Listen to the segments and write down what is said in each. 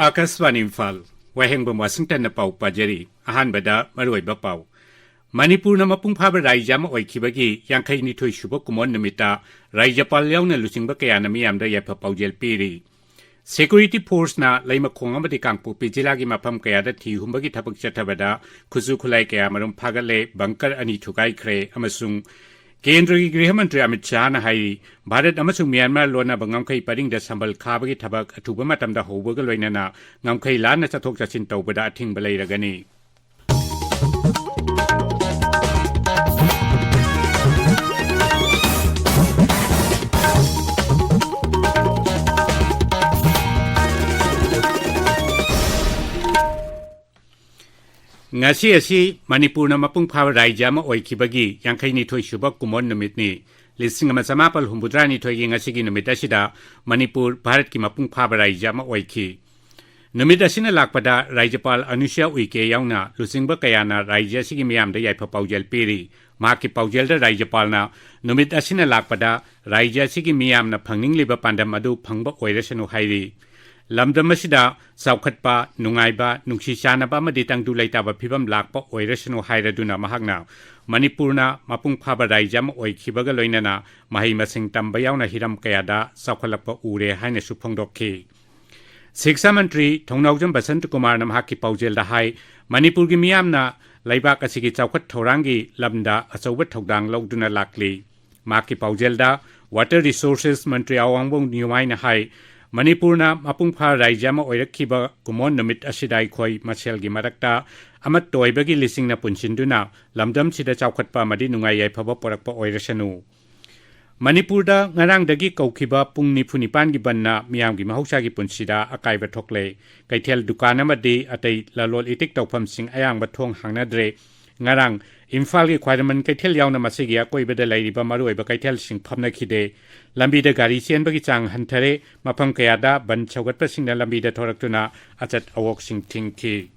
Akashvani Imphal वाहेंगबम Washington न पाउ पाजरी अहानबदा मरुइबा पाउ मणिपुर मपुंग फाबा राज्य अमा ओइखिबगी 52 सुबा कुमोन नमिता राज्यपाल याउना लुचिंगबा कयाना मियामदा याफा पाउजेल पीरी Security Force na laima khong amadi kangpopi jilagi mafam kayada thihumbagi thapak chathabada khusu khulai kaya marum phagale bunker ani thukai khre amasung Kendra Griha Mantri Amit Shah na hai Bharat amasung Myanmar lona bangamkai paring da sambal khabagi thabak athuba matamda hobaga loinana ngamkai lana chathok chachin tawbada athing balai ragani ngasi asi Manipur na mapung phaba raija ma oikhibagi 52 suba kumon numit ni lising ama samapal humbudra ni thoigi ngasi gi numit asida Manipur Bharat ki mapung phaba raija ma oikhi numit asina lakpada Rajapal Anusha Uike yauna lusingba kayana raija sigi miyam da yaipa paujel piri ma ki paujel da Rajapal na numit asina lakpada raija sigi miyam na phangning liba pandam adu phangba oirasanu hairi Lamdam asida saukhatpa nungaiba nungsi chanaba amadi tangdu laitaba phibam lakpa oirasanu hairaduna mahakna Manipurna mapung phaba raija ma oikhibaga loinana mahai masing tamba yauna hiram kayada saukhalakpa ure haina suphongdokhi Siksa Mantri Thongnaujam Basant Kumar namhaki paujel da hai Manipur gi miyamna laibak asigi chaukhat thorangi lamda achauba thodang logduna lakli maki paujel da Water Resources Mantri Awangwong Niumai na hai Manipurna mapung pha raija ma oirakhiba kumon numit asidai khoi machel gi marakta amat toibagi lising na punchinduna lamdam sida chaukhatpa madi nungai yai phaba porakpa oirasanu Manipurda ngarang dagi kaukhiba pung nifuni pan gi banna miyam gi mahausa gi punsida akaiba thokle kaithel dukan amadi atai lalol itik tawpham sing ayang ba thong hangnadre ngarang Imphal gi khwaiman kaithel yauna masigi akoibada lairiba maruiba kaithel sing phamna khide lambi da gari chen bagi chang hanthare mafam kayada ban chawgatpa singna lambi da thoraktuna achat awok sing thingki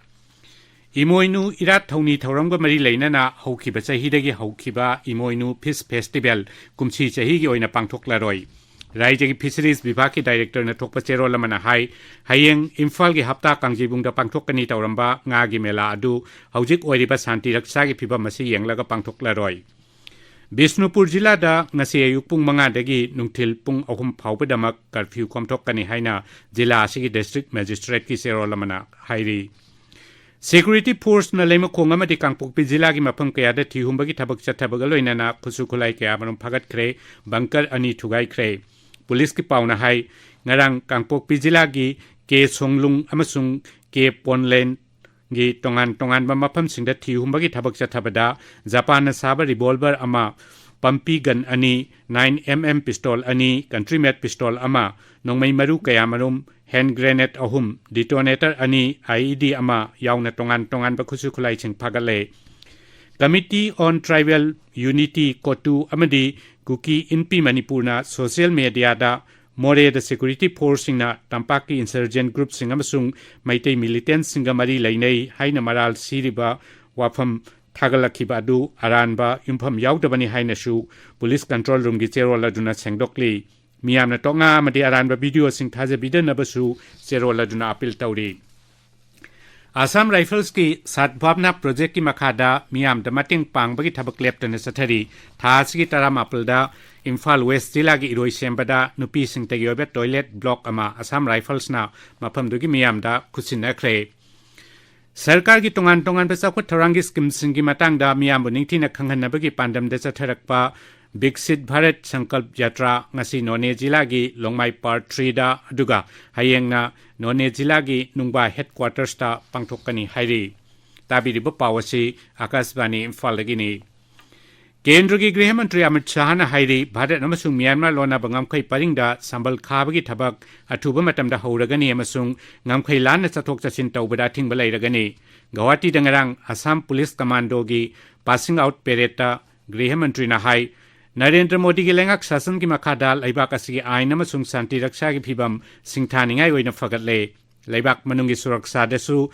Imoinu irat thoni thoramga mari leinana haukiba chahidagi haukiba Imoinu Fish Festival kumchi chahi gi oina pangthoklaroi Raijagi Fisheries Vibhag ki Director na thokpa chero lamana hai hayeng Imphal gi hapta kangjibung da pangthokani tawramba nga gi mela adu haujik oiriba santi raksa gi phiba masi yenglaga pangthoklaroi Bishnupur jila da ngasi ayuk pung manga dagi nungthil pung ahum phawbadamak curfew komthokani haina jila asigi district magistrate ki chero lamana hairi Security Force na lema khonga madi kangpokpi jila gi mafam kayada thihumbagi thabak chathabaga loinana khusu khulai kaya marum phagat khre bunker ani thugai khre Police ki pauna hai ngarang kangpokpi jila gi ke songlung amasung ke ponlen gi tongan ba mafam singda thihumbagi thabak chathabada Japan na saba revolver ama pumpi gun ani 9mm pistol ani country made pistol ama nongmai maru kaya marum hand grenade ahum detonator ani IED ama yauna tongan ba khusu khulai ching phagale Committee on Tribal Unity Kotu amadi Kuki Inpi Manipurna social media da more the security force singna tampaki insurgent group singamasung maitei militant singamari lainei haina maral siriba wafam thagalakhiba adu aranba impham yaudabani haina su police control room gi cherola duna sengdokli miyamna tonga madi aranba video sing thaje bidana basu cherola duna appeal tawri Assam Rifles ki Satbhavna project ki makhada miyam da mating pangbagi thabak leptana sathari thasigi taram apulda Imphal West jila gi iroi sembada nupi sing tagyobe toilet block ama Assam Rifles na mafam dugi miyam da khusinna khre Sarkar gi tongan pesakut thorangi scheme singi matang da miyam ningthina khanghanabagi pandam da chatharakpa Biksit Bharat Sankalp Yatra ngasi None jila gi Longmai Part 3 da aduga hayengna None jila gi nungba headquarters ta pangthokani hairi tabiriba pawasi Akashvani Imphal lagini Kendra gi Griha Mantri Amit Shah na hairi Bharat amasung Myanmar lona bangamkai paringda sambal khabagi thabak athuba matamda hauragani amasung ngamkai lan na chathok chachin tawbada thingba lairagani Guwahati dangarang Assam Police Commando gi passing out parade Griha Mantri na hai Narendra Modi ki lengak sasan ki makhada laibak asigi ain amasung santi raksha ki phibam singthaningai oina phagatle laibak manungi suraksa desu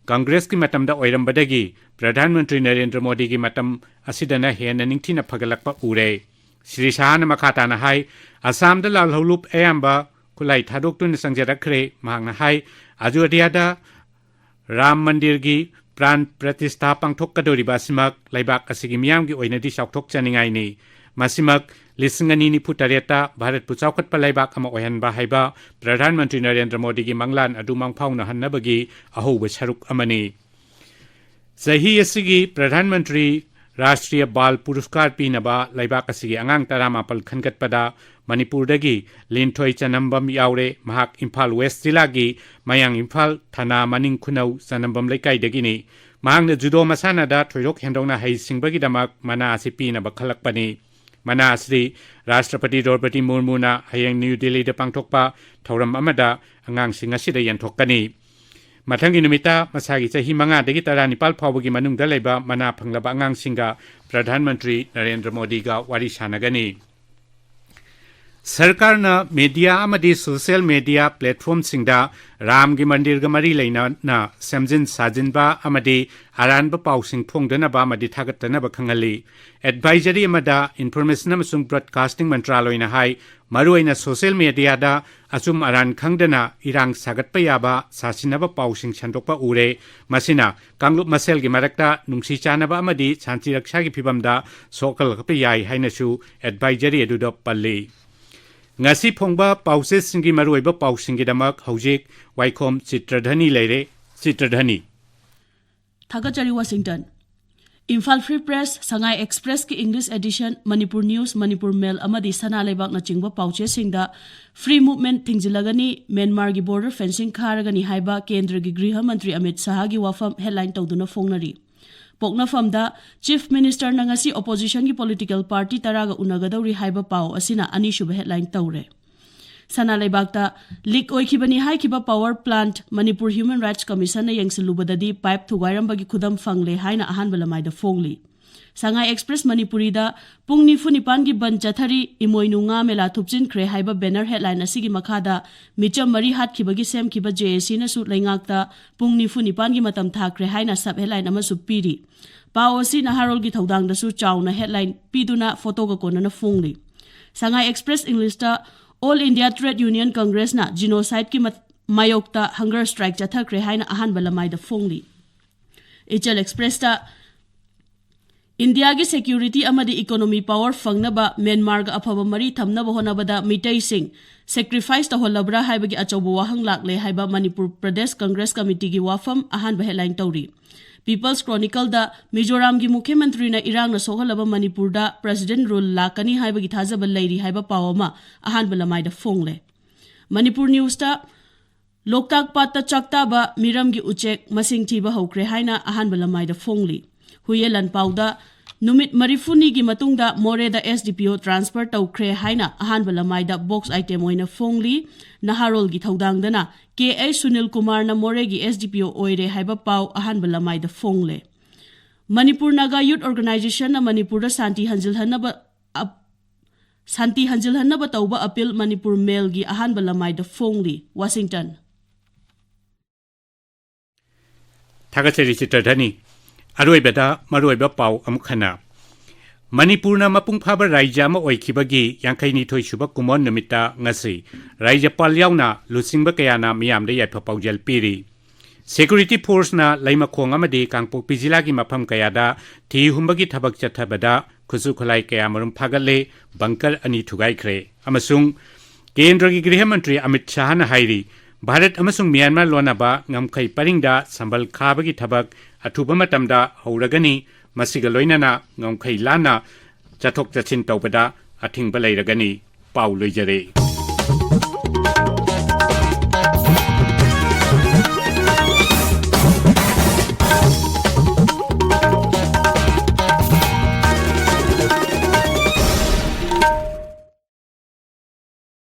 Congress ki matamda oirambadagi Pradhan Mantri Narendra Modi ki matam asidana hena ningthina phagalakpa ure Shri Shah na makhata na hai Assam da lalholup ayamba खुलाई थादोक्तुन संजरखरे महंगना हाई अयोध्यादा राम मंदिर की प्राण प्रतिष्ठा पांथोक्कदोरिबा सिमक लैबाक असिगी मियामगी ओइनदि साउथोक्चनिंगाइनि मसिमक लिसिंग अनि निफु तरेता भारत पुचाउखटपा लैबाक अमा ओइहनबा हाइबा प्रधानमंत्री नरेंद्र मोदी की मंगलान अदु मांगफाउना हन्नबगी अहोब सरुक अमनि सही असिगी प्रधानमंत्री राष्ट्रीय बाल पुरस्कार पीनबा लैबाक असिगी अंगांग तरामापल खनगटपदा मणिपुरदगी लिंथोई चनम्बम यावरे महाक इम्फाल वेस्ट जिल्लागी मयांग इम्फाल थाना मनिंग खुनौ चनम्बम लैकाइदगिनि महांगना जुदो मसानादा थोइरोक हेंदोंना हैसिंगबगिदमक मना असि पीनबा खलकपनि मना असि राष्ट्रपति द्रौपदी मुर्मुना हयेंग न्यू दिल्लीदा पांथोकपा थौरम अमदा अंगांगसिंग असिदा यंथोककनि मथंगी नुमिता मसागी चही मंगादगी तरा निपाल फावबगी मनुंगदा लैबा मना फंगलबा अंगांगसिंगा प्रधानमंत्री नरेंद्र मोदीगा वारी सानगनि सरकार न मीडिया अमदी सोशल मीडिया प्लेटफॉर्म सिंगदा राम की मंदिर का मरी लेना सेमजिन साजिनबा अमदी अरानबा पाउसिंग फोंगदनबा अमदी थागतनबा खंगली एडवाइजरी अमदा इंफॉर्मेशन अमसुंग ब्रॉडकास्टिंग मंत्रालयना हाई मरुइना सोशल मीडिया दा अचुम अरान खंगदना इरांग सागतपा याबा सासिनबा पाउसिंग छंदोकपा उरे मसिना कांगलुप मसेल की मरक्ता नुंगसी चानबा अमदी शांति रक्षा की फिबमदा सोकलकपा याई हाइनसु एडवाइजरी अदुदा पल्ली ngasi phongba pauses singi maruiba pausingi damak hojik Waikhom Chitradhani leire Chitradhani Thagachari Washington Imphal Free Press Sangai Express ki English edition Manipur News Manipur Mail amadi sana lebak na chingba pauche singda free movement thingzilagani Myanmar gi border fencing kharagani haiba kendra gi griha mantri Amit Shah gi wafam headline tawduna fongnari Poknafamda Chief Minister nangasi opposition ki political party taraga unagadawri haiba pau asina anishuba headline tawre Sana leibakta leak oikhibani haikiba power plant Manipur Human Rights Commission na yengsilubadadi pipe thugairambagi khudam fangle haina ahanba lamaida fongli Sangai Express Manipuri da pung nifu nipan gi ban chathari imoinu nga mela thupchin khre haiba banner headline asigi makhada micham mari hat khibagi sem khiba JSC na su laingakta pung nifu nipan gi matam thakre haina sub headline ama supiri paosi naharol gi thodang da su chauna headline piduna photo ga kona na fungli Sangai Express English ta All India Trade Union Congress na genocide ki mayokta hunger strike chathakre haina ahanba lamaida fongli Ichal Express ta India ki security amadi economy power fangnaba Myanmar ga afaba mari thamnaba honabada mitai sing sacrifice ta holabra haibagi achobo wahang lakle haiba Manipur Pradesh Congress Committee gi wafam ahan ba headline tawri People's Chronicle da Mizoram gi Mukhyamantri na irang na sohalaba Manipur da President rule lakani haibagi thajaba leiri haiba pawama ahan ba lamai da fongle Manipur News ta Loktak Pat ta chakta ba miram gi uchek masing thiba hokre haina ahan ba lamai da fongli Huyelan pauda numit marifuni gi matungda more da SDPO transfer tawkre haina ahan balamai da box item oina fongli naharol gi thodang dana KA Sunil Kumar na more gi SDPO oire haiba pau ahan balamai da fongle Manipur Naga Youth Organization na Manipur da Santi Hanjilhanaba tawba appeal Manipur Mail gi ahan balamai da fongli Washington Thagachari Chitradhani Aroibada Maroiba Pau Amkhana Manipurna Mapung Phaba Raija ma oikhibagi Yankhaini Thoi Suba Kumon Namita Ngasi Raija Palyauna Lusingba Kayana Miyam de Yatho Paujal Piri Security Force na Laima Khong amadi Kangpok Pijila gi Mafam Kayada Thi Humbagi Thabak Chathabada Khusu Kholai Kayamarum Phagalle Bunker Ani Thugai Khre Amasung Kendra gi Griha Mantri Amit Shah na hairi Bharat amasung Myanmar lonaba ngamkhai paringda sambal khabagi thabak athuba matamda hauragani masiga loinana ngamkhai lana chathok chachin tawbada athingba leiragani pau loijare